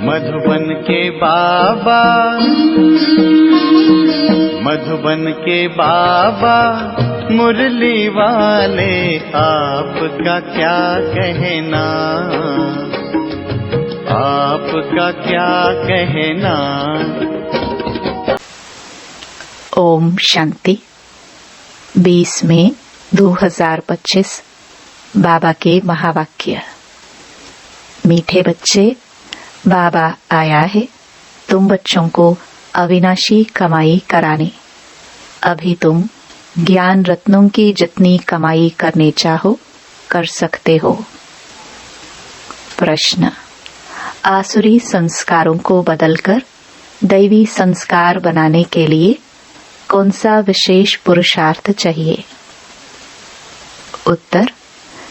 मधुबन के बाबा, मधुबन के बाबा मुरली वाले, आपका क्या कहना, आपका क्या कहना। ओम शांति। 20 मई 2025 बाबा के महावाक्य। मीठे बच्चे, बाबा आया है तुम बच्चों को अविनाशी कमाई कराने। अभी तुम ज्ञान रत्नों की जितनी कमाई करने चाहो कर सकते हो। प्रश्न, आसुरी संस्कारों को बदलकर दैवी संस्कार बनाने के लिए कौन सा विशेष पुरुषार्थ चाहिए? उत्तर,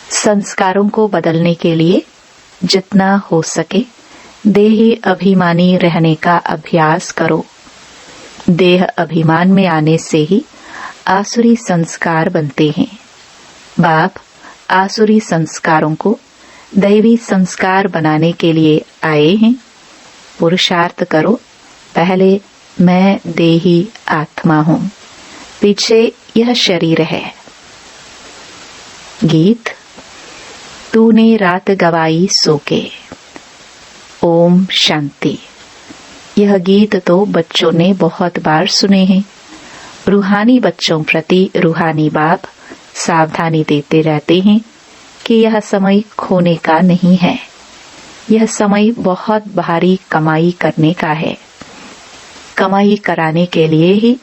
संस्कारों को बदलने के लिए जितना हो सके देही अभिमानी रहने का अभ्यास करो। देह अभिमान में आने से ही आसुरी संस्कार बनते हैं। बाप आसुरी संस्कारों को दैवी संस्कार बनाने के लिए आए हैं। पुरुषार्थ करो, पहले मैं देही आत्मा हूँ, पीछे यह शरीर है। गीत। तूने रात गवाई सो के। ओम शांति। यह गीत तो बच्चों ने बहुत बार सुने हैं। रूहानी बच्चों प्रति रूहानी बाप सावधानी देते रहते हैं कि यह समय खोने का नहीं है। यह समय बहुत भारी कमाई करने का है। कमाई कराने के लिए ही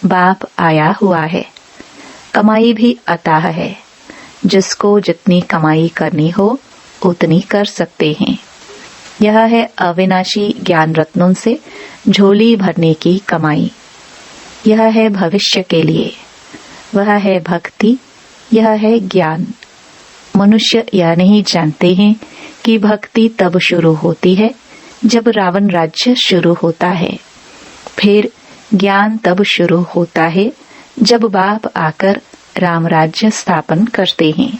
बाप आया हुआ है। कमाई भी अताह है। जिसको जितनी कमाई करनी हो उतनी कर सकते हैं। यह है अविनाशी ज्ञान रत्नों से झोली भरने की कमाई। यह है भविष्य के लिए। वह है भक्ति, यह है ज्ञान। मनुष्य यह नहीं जानते हैं कि भक्ति तब शुरू होती है जब रावण राज्य शुरू होता है। फिर ज्ञान तब शुरू होता है जब बाप आकर राम राज्य स्थापन करते हैं।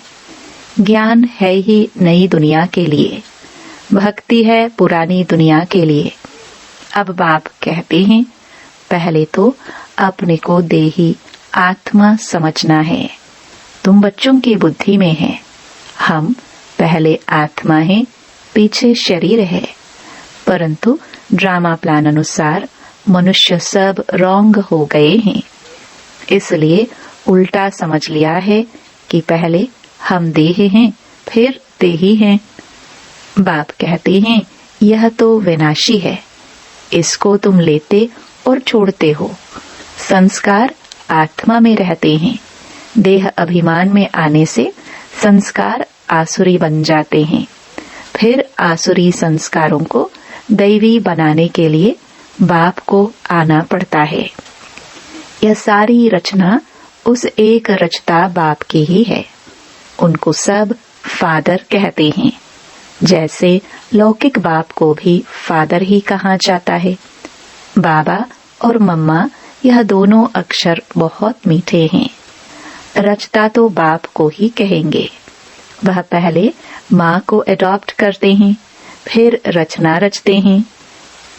ज्ञान है ही नई दुनिया के लिए, भक्ति है पुरानी दुनिया के लिए। अब बाप कहते हैं पहले तो अपने को देही आत्मा समझना है। तुम बच्चों की बुद्धि में है। हम पहले आत्मा है, पीछे शरीर है। परंतु ड्रामा प्लान अनुसार मनुष्य सब रॉन्ग हो गए हैं। इसलिए उल्टा समझ लिया है कि पहले हम देह हैं, फिर देही हैं। बाप कहते हैं यह तो विनाशी है, इसको तुम लेते और छोड़ते हो। संस्कार आत्मा में रहते हैं। देह अभिमान में आने से संस्कार आसुरी बन जाते हैं। फिर आसुरी संस्कारों को दैवी बनाने के लिए बाप को आना पड़ता है। यह सारी रचना उस एक रचता बाप की ही है। उनको सब फादर कहते हैं। जैसे लौकिक बाप को भी फादर ही कहा जाता है। बाबा और मम्मा यह दोनों अक्षर बहुत मीठे हैं। रचता तो बाप को ही कहेंगे। वह पहले माँ को अडॉप्ट करते हैं, फिर रचना रचते हैं।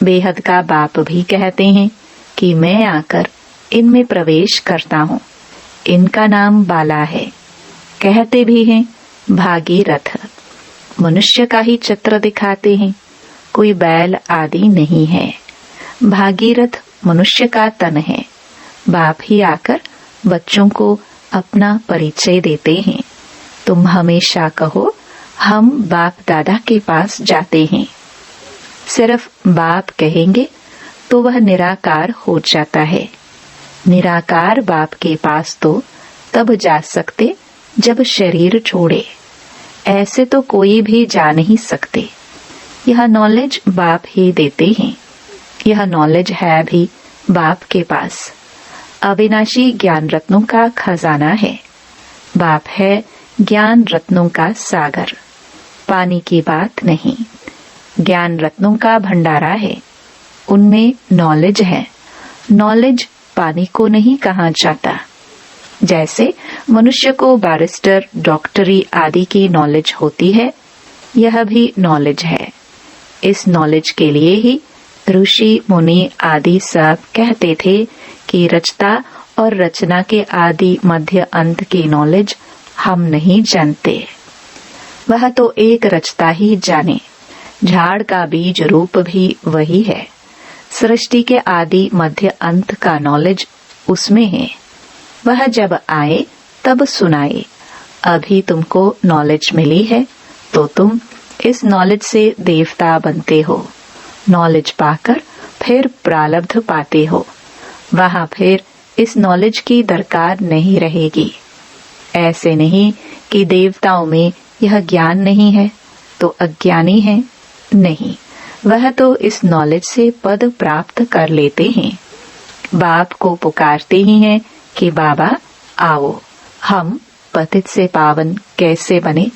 बेहद का बाप भी कहते हैं कि मैं आकर इनमें प्रवेश करता हूँ। इनका नाम बाला है। कहते भी हैं भागीरथ। मनुष्य का ही चित्र दिखाते हैं, कोई बैल आदि नहीं है। भागीरथ मनुष्य का तन है। बाप ही आकर बच्चों को अपना परिचय देते हैं। तुम हमेशा कहो हम बाप दादा के पास जाते हैं। सिर्फ बाप कहेंगे तो वह निराकार हो जाता है। निराकार बाप के पास तो तब जा सकते जब शरीर छोड़े। ऐसे तो कोई भी जा नहीं सकते। यह नॉलेज बाप ही देते हैं। यह नॉलेज है भी बाप के पास। अविनाशी ज्ञान रत्नों का खजाना है। बाप है ज्ञान रत्नों का सागर। पानी की बात नहीं, ज्ञान रत्नों का भंडारा है। उनमें नॉलेज है। नॉलेज पानी को नहीं कहा जाता। जैसे मनुष्य को बैरिस्टर, डॉक्टरी आदि की नॉलेज होती है, यह भी नॉलेज है। इस नॉलेज के लिए ही ऋषि मुनि आदि सब कहते थे कि रचता और रचना के आदि मध्य अंत की नॉलेज हम नहीं जानते। वह तो एक रचता ही जाने। झाड़ का बीज रूप भी वही है। सृष्टि के आदि मध्य अंत का नॉलेज उसमें है। वह जब आए तब सुनाए। अभी तुमको नॉलेज मिली है तो तुम इस नॉलेज से देवता बनते हो। नॉलेज पाकर फिर प्रारब्ध पाते हो। वहां फिर इस नॉलेज की दरकार नहीं रहेगी। ऐसे नहीं कि देवताओं में यह ज्ञान नहीं है तो अज्ञानी है, नहीं, वह तो इस नॉलेज से पद प्राप्त कर लेते हैं। बाप को पुकारते ही हैं कि बाबा आओ, हम पतित से पावन कैसे बने,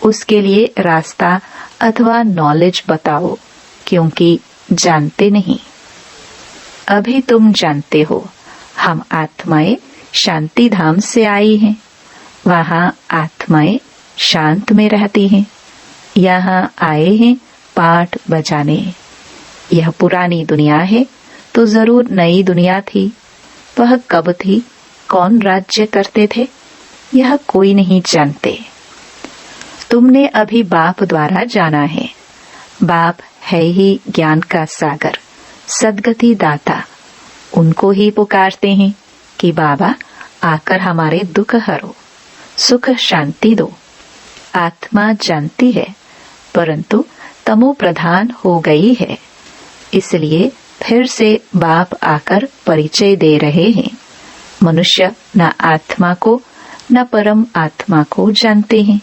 उसके लिए रास्ता अथवा नॉलेज बताओ, क्योंकि जानते नहीं। अभी तुम जानते हो, हम आत्माएं शांति धाम से आई हैं। वहाँ आत्माएं शांत में रहती हैं। यहाँ आए हैं पाठ बजाने। यह पुरानी दुनिया है तो जरूर नई दुनिया थी। वह कब थी, कौन राज्य करते थे, यह कोई नहीं जानते। तुमने अभी बाप द्वारा जाना है। बाप है ही ज्ञान का सागर, सद्गति दाता। उनको ही पुकारते हैं कि बाबा आकर हमारे दुख हरो, सुख शांति दो। आत्मा जानती है परंतु तमो प्रधान हो गई है, इसलिए फिर से बाप आकर परिचय दे रहे हैं। मनुष्य न आत्मा को न परम आत्मा को जानते हैं।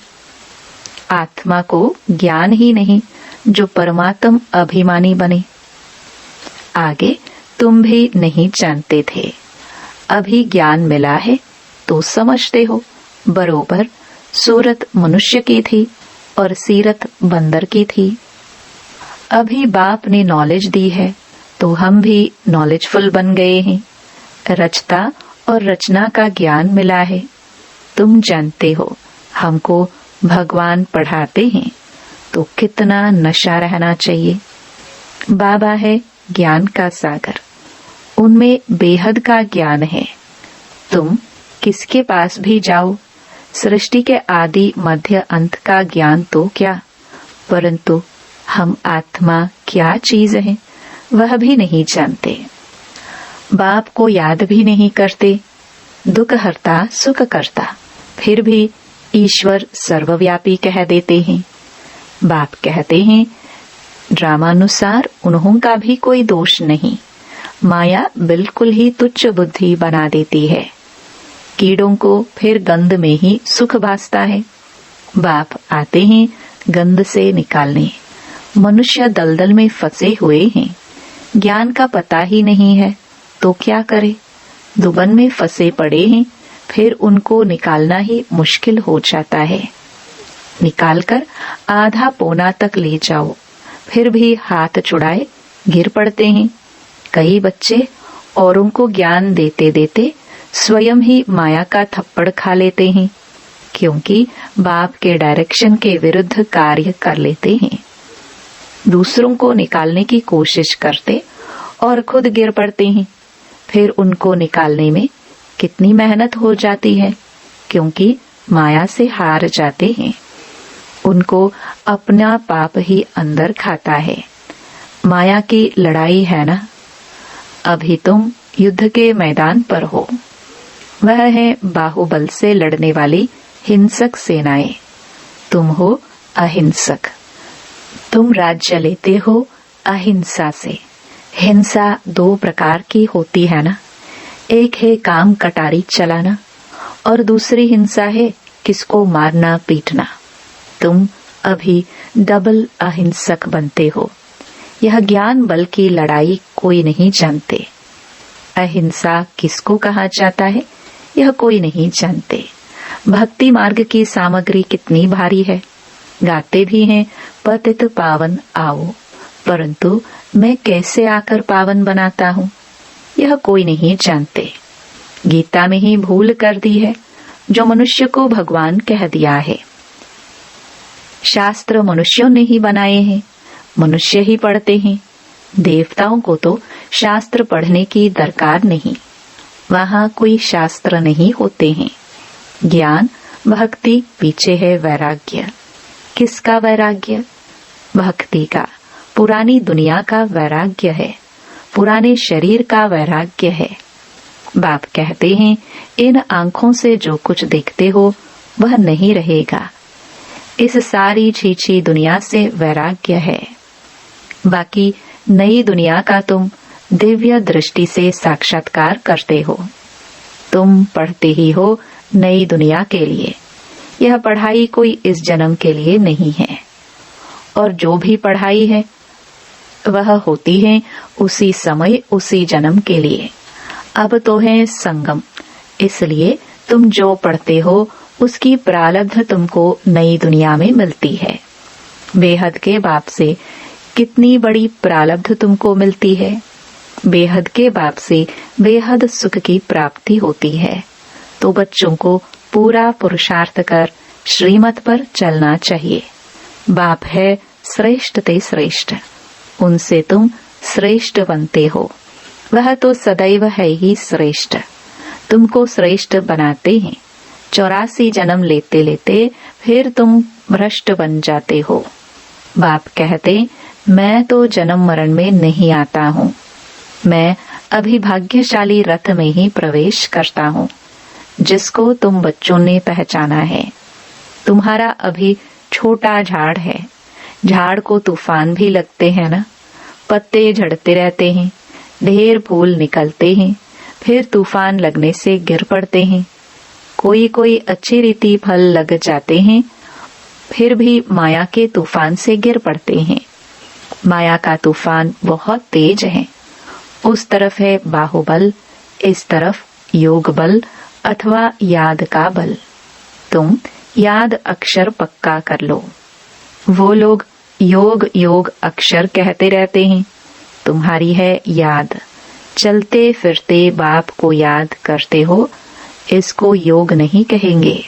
आत्मा को ज्ञान ही नहीं जो परमात्म अभिमानी बने। आगे तुम भी नहीं जानते थे, अभी ज्ञान मिला है तो समझते हो। बरोबर सूरत मनुष्य की थी और सीरत बंदर की थी। अभी बाप ने नॉलेज दी है तो हम भी नॉलेजफुल बन गए हैं। रचता और रचना का ज्ञान मिला है। तुम जानते हो हमको भगवान पढ़ाते हैं तो कितना नशा रहना चाहिए। बाबा है ज्ञान का सागर, उनमें बेहद का ज्ञान है। तुम किसके पास भी जाओ, सृष्टि के आदि मध्य अंत का ज्ञान तो क्या, परंतु हम आत्मा क्या चीज है वह भी नहीं जानते। बाप को याद भी नहीं करते। दुख हरता सुख करता, फिर भी ईश्वर सर्वव्यापी कह देते हैं। बाप कहते हैं ड्रामानुसार उन्हों का भी कोई दोष नहीं। माया बिल्कुल ही तुच्छ बुद्धि बना देती है। कीड़ों को फिर गंध में ही सुख भासता है। बाप आते हैं गंध से निकालने। मनुष्य दलदल में फंसे हुए हैं। ज्ञान का पता ही नहीं है तो क्या करे। दुबन में फंसे पड़े हैं, फिर उनको निकालना ही मुश्किल हो जाता है। निकालकर आधा पौना तक ले जाओ, फिर भी हाथ छुड़ाए गिर पड़ते हैं। कई बच्चे औरों को ज्ञान देते देते स्वयं ही माया का थप्पड़ खा लेते हैं, क्योंकि बाप के डायरेक्शन के विरुद्ध कार्य कर लेते हैं। दूसरों को निकालने की कोशिश करते और खुद गिर पड़ते हैं। फिर उनको निकालने में कितनी मेहनत हो जाती है, क्योंकि माया से हार जाते हैं। उनको अपना पाप ही अंदर खाता है। माया की लड़ाई है ना। अभी तुम युद्ध के मैदान पर हो। वह है बाहुबल से लड़ने वाली हिंसक सेनाएं। तुम हो अहिंसक। तुम राज्य लेते हो अहिंसा से। हिंसा दो प्रकार की होती है ना। एक है काम कटारी चलाना और दूसरी हिंसा है किसको मारना पीटना। तुम अभी डबल अहिंसक बनते हो। यह ज्ञान बल की लड़ाई कोई नहीं जानते। अहिंसा किसको कहा जाता है यह कोई नहीं जानते। भक्ति मार्ग की सामग्री कितनी भारी है। गाते भी हैं पतित पावन आओ, परंतु मैं कैसे आकर पावन बनाता हूँ यह कोई नहीं जानते। गीता में ही भूल कर दी है जो मनुष्य को भगवान कह दिया है। शास्त्र मनुष्यों ने ही बनाए हैं, मनुष्य ही पढ़ते हैं। देवताओं को तो शास्त्र पढ़ने की दरकार नहीं, वहाँ कोई शास्त्र नहीं होते हैं। ज्ञान भक्ति पीछे है वैराग्य। किसका वैराग्य? भक्ति का। पुरानी दुनिया का वैराग्य है, पुराने शरीर का वैराग्य है। बाप कहते हैं इन आंखों से जो कुछ देखते हो वह नहीं रहेगा। इस सारी छीछी दुनिया से वैराग्य है। बाकी नई दुनिया का तुम दिव्य दृष्टि से साक्षात्कार करते हो। तुम पढ़ते ही हो नई दुनिया के लिए। यह पढ़ाई कोई इस जन्म के लिए नहीं है, और जो भी पढ़ाई है वह होती है उसी समय उसी जन्म के लिए। अब तो है संगम, इसलिए तुम जो पढ़ते हो उसकी प्रारब्ध तुमको नई दुनिया में मिलती है। बेहद के बाप से कितनी बड़ी प्रारब्ध तुमको मिलती है। बेहद के बाप से बेहद सुख की प्राप्ति होती है। तो बच्चों को पूरा पुरुषार्थ कर श्रीमत पर चलना चाहिए। बाप है श्रेष्ठ ते श्रेष्ठ, उनसे तुम श्रेष्ठ बनते हो। वह तो सदैव है ही श्रेष्ठ, तुमको श्रेष्ठ बनाते हैं। 84 जन्म लेते लेते फिर तुम भ्रष्ट बन जाते हो। बाप कहते मैं तो जन्म मरण में नहीं आता हूँ, मैं अभी भाग्यशाली रथ में ही प्रवेश करता हूँ, जिसको तुम बच्चों ने पहचाना है। तुम्हारा अभी छोटा झाड़ है, झाड़ को तूफान भी लगते हैं ना, पत्ते झड़ते रहते हैं, ढेर फूल निकलते हैं, फिर तूफान लगने से गिर पड़ते हैं। कोई कोई अच्छी रीति फल लग जाते हैं, फिर भी माया के तूफान से गिर पड़ते हैं। माया का तूफान बहुत तेज है। उस तरफ है बाहुबल, इस तरफ योग बल अथवा याद का बल। तुम याद अक्षर पक्का कर लो। वो लोग योग योग अक्षर कहते रहते हैं, तुम्हारी है याद। चलते फिरते बाप को याद करते हो, इसको योग नहीं कहेंगे।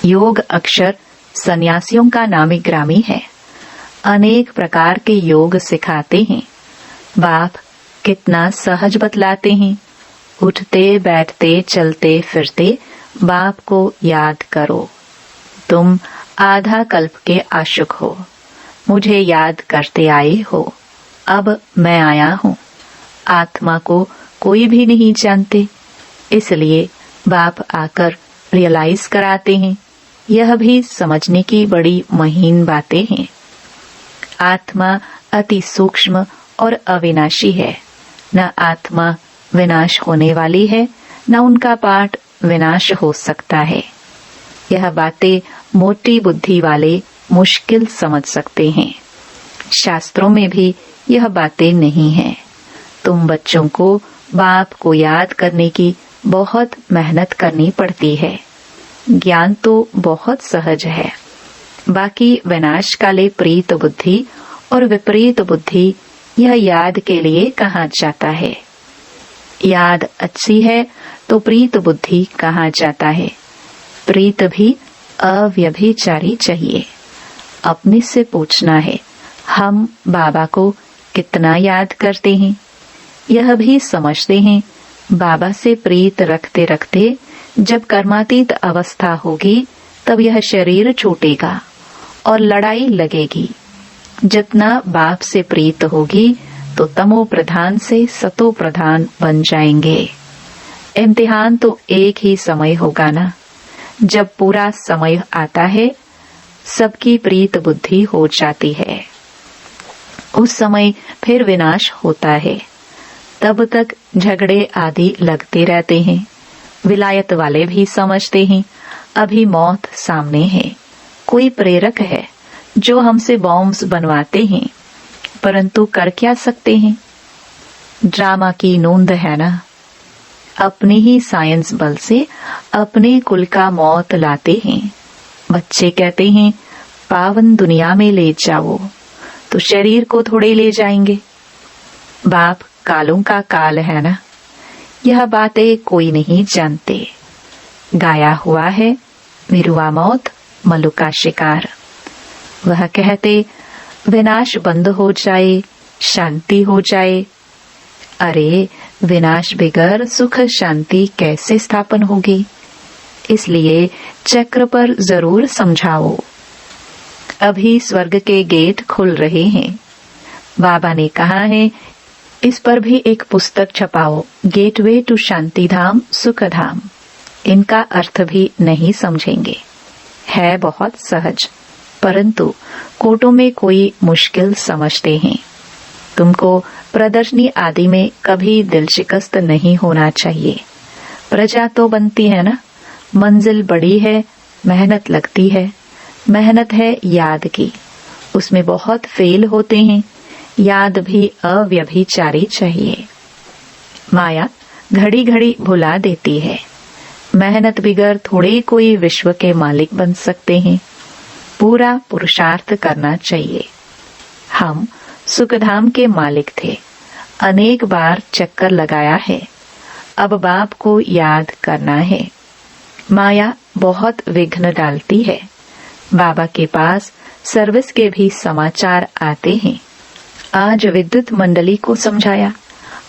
योग अक्षर सन्यासियों का नामी ग्रामी है। अनेक प्रकार के योग सिखाते हैं। बाप कितना सहज बतलाते हैं। उठते बैठते चलते फिरते बाप को याद करो। तुम आधा कल्प के आशुक हो, मुझे याद करते आए हो। अब मैं आया हूँ। आत्मा को कोई भी नहीं जानते, इसलिए बाप आकर रियलाइज कराते हैं। यह भी समझने की बड़ी महीन बातें हैं। आत्मा अति सूक्ष्म और अविनाशी है। न आत्मा विनाश होने वाली है, न उनका पाठ विनाश हो सकता है। यह बातें मोटी बुद्धि वाले मुश्किल समझ सकते हैं। शास्त्रों में भी यह बातें नहीं हैं। तुम बच्चों को बाप को याद करने की बहुत मेहनत करनी पड़ती है। ज्ञान तो बहुत सहज है। बाकी विनाशकाले प्रीत बुद्धि और विपरीत बुद्धि, यह याद के लिए कहा जाता है। याद अच्छी है तो प्रीत बुद्धि कहा जाता है। प्रीत भी अव्यभिचारी चाहिए। अपने से पूछना है, हम बाबा को कितना याद करते हैं? यह भी समझते हैं बाबा से प्रीत रखते रखते जब कर्मातीत अवस्था होगी तब यह शरीर छूटेगा और लड़ाई लगेगी। जितना बाप से प्रीत होगी तो तमो प्रधान से सतो प्रधान बन जाएंगे। इम्तिहान तो एक ही समय होगा ना। जब पूरा समय आता है सबकी प्रीत बुद्धि हो जाती है। उस समय फिर विनाश होता है। तब तक झगड़े आदि लगते रहते हैं। विलायत वाले भी समझते हैं अभी मौत सामने है। कोई प्रेरक है जो हमसे बॉम्ब्स बनवाते हैं, परंतु कर क्या सकते हैं? ड्रामा की नोंद है ना। अपने ही साइंस बल से अपने कुल का मौत लाते हैं। बच्चे कहते हैं पावन दुनिया में ले जाओ, तो शरीर को थोड़े ले जाएंगे। बाप कालों का काल है ना। यह बातें कोई नहीं जानते। गाया हुआ है मिरुआ मौत मलुका शिकार। वह कहते विनाश बंद हो जाए, शांति हो जाए। अरे, विनाश बगैर सुख शांति कैसे स्थापन होगी? इसलिए चक्र पर जरूर समझाओ। अभी स्वर्ग के गेट खुल रहे हैं। बाबा ने कहा है, इस पर भी एक पुस्तक छपाओ, गेटवे टू शांति धाम, सुख धाम। इनका अर्थ भी नहीं समझेंगे, है बहुत सहज, परंतु कोटों में कोई मुश्किल समझते हैं। तुमको प्रदर्शनी आदि में कभी दिल शिकस्त नहीं होना चाहिए। प्रजा तो बनती है ना, मंजिल बड़ी है, मेहनत लगती है। मेहनत है याद की, उसमें बहुत फेल होते हैं। याद भी अव्यभिचारी चाहिए। माया घड़ी घड़ी भुला देती है। मेहनत बिगर थोड़े कोई विश्व के मालिक बन सकते हैं। पूरा पुरुषार्थ करना चाहिए। हम सुखधाम के मालिक थे, अनेक बार चक्कर लगाया है। अब बाप को याद करना है। माया बहुत विघ्न डालती है। बाबा के पास सर्विस के भी समाचार आते हैं। आज विद्युत मंडली को समझाया,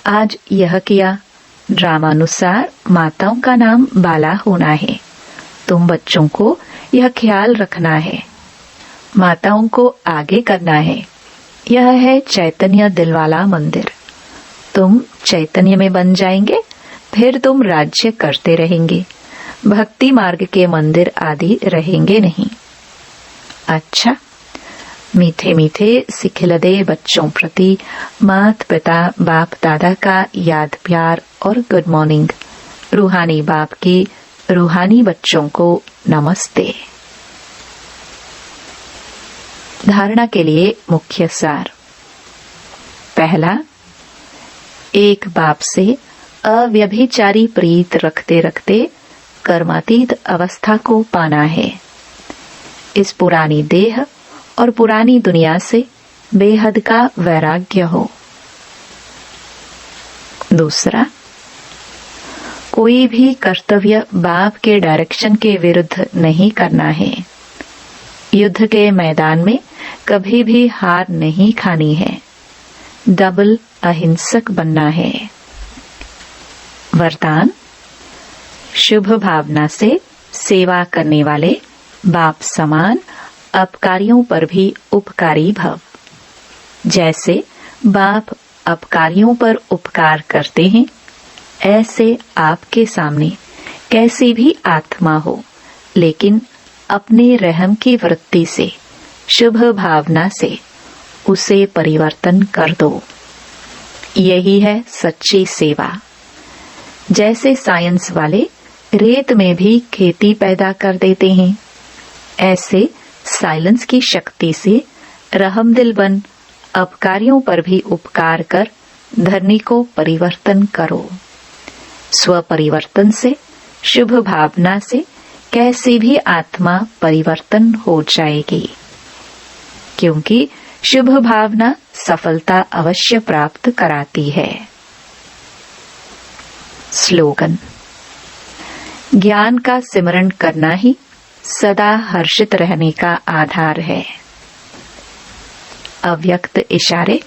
आज यह किया। ड्रामानुसार माताओं का नाम बाला होना है। तुम बच्चों को यह ख्याल रखना है, माताओं को आगे करना है। यह है चैतन्य दिलवाला मंदिर। तुम चैतन्य में बन जाएंगे, फिर तुम राज्य करते रहेंगे। भक्ति मार्ग के मंदिर आदि रहेंगे नहीं। अच्छा, मीठे मीठे सिखिलदे बच्चों प्रति मात पिता बाप दादा का याद प्यार और गुड मॉर्निंग। रूहानी बाप की रूहानी बच्चों को नमस्ते। धारणा के लिए मुख्य सार। पहला, एक बाप से अव्यभिचारी प्रीत रखते रखते कर्मातीत अवस्था को पाना है। इस पुरानी देह और पुरानी दुनिया से बेहद का वैराग्य हो। दूसरा, कोई भी कर्तव्य बाप के डायरेक्शन के विरुद्ध नहीं करना है। युद्ध के मैदान में कभी भी हार नहीं खानी है। डबल अहिंसक बनना है। वरदान, शुभ भावना से सेवा करने वाले बाप समान अपकारियों पर भी उपकारी भव। जैसे बाप अपकारियों पर उपकार करते हैं, ऐसे आपके सामने कैसी भी आत्मा हो, लेकिन अपने रहम की वृत्ति से, शुभ भावना से उसे परिवर्तन कर दो। यही है सच्ची सेवा। जैसे साइंस वाले रेत में भी खेती पैदा कर देते हैं, ऐसे साइलेंस की शक्ति से रहमदिल बन अपकारियों पर भी उपकार कर धरनी को परिवर्तन करो। स्व परिवर्तन से, शुभ भावना से कैसी भी आत्मा परिवर्तन हो जाएगी, क्योंकि शुभ भावना सफलता अवश्य प्राप्त कराती है। स्लोगन, ज्ञान का सिमरण करना ही सदा हर्षित रहने का आधार है। अव्यक्त इशारे,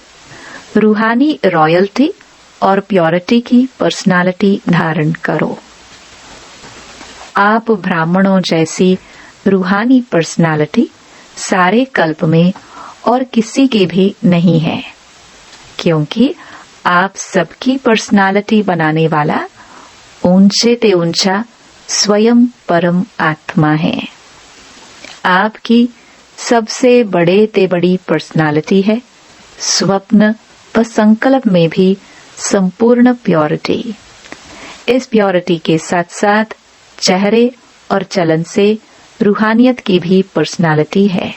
रूहानी रॉयल्टी और प्योरिटी की पर्सनालिटी धारण करो। आप ब्राह्मणों जैसी रूहानी पर्सनालिटी सारे कल्प में और किसी की भी नहीं है, क्योंकि आप सबकी पर्सनालिटी बनाने वाला ऊंचे ते ऊंचा स्वयं परम आत्मा है। आपकी सबसे बड़े ते बड़ी पर्सनालिटी है स्वप्न व संकल्प में भी संपूर्ण प्योरिटी। इस प्योरिटी के साथ साथ चेहरे और चलन से रूहानियत की भी पर्सनालिटी है।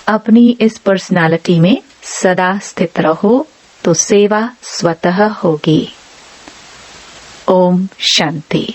अपनी इस पर्सनालिटी में सदा स्थित रहो तो सेवा स्वतः होगी। ओम शांति।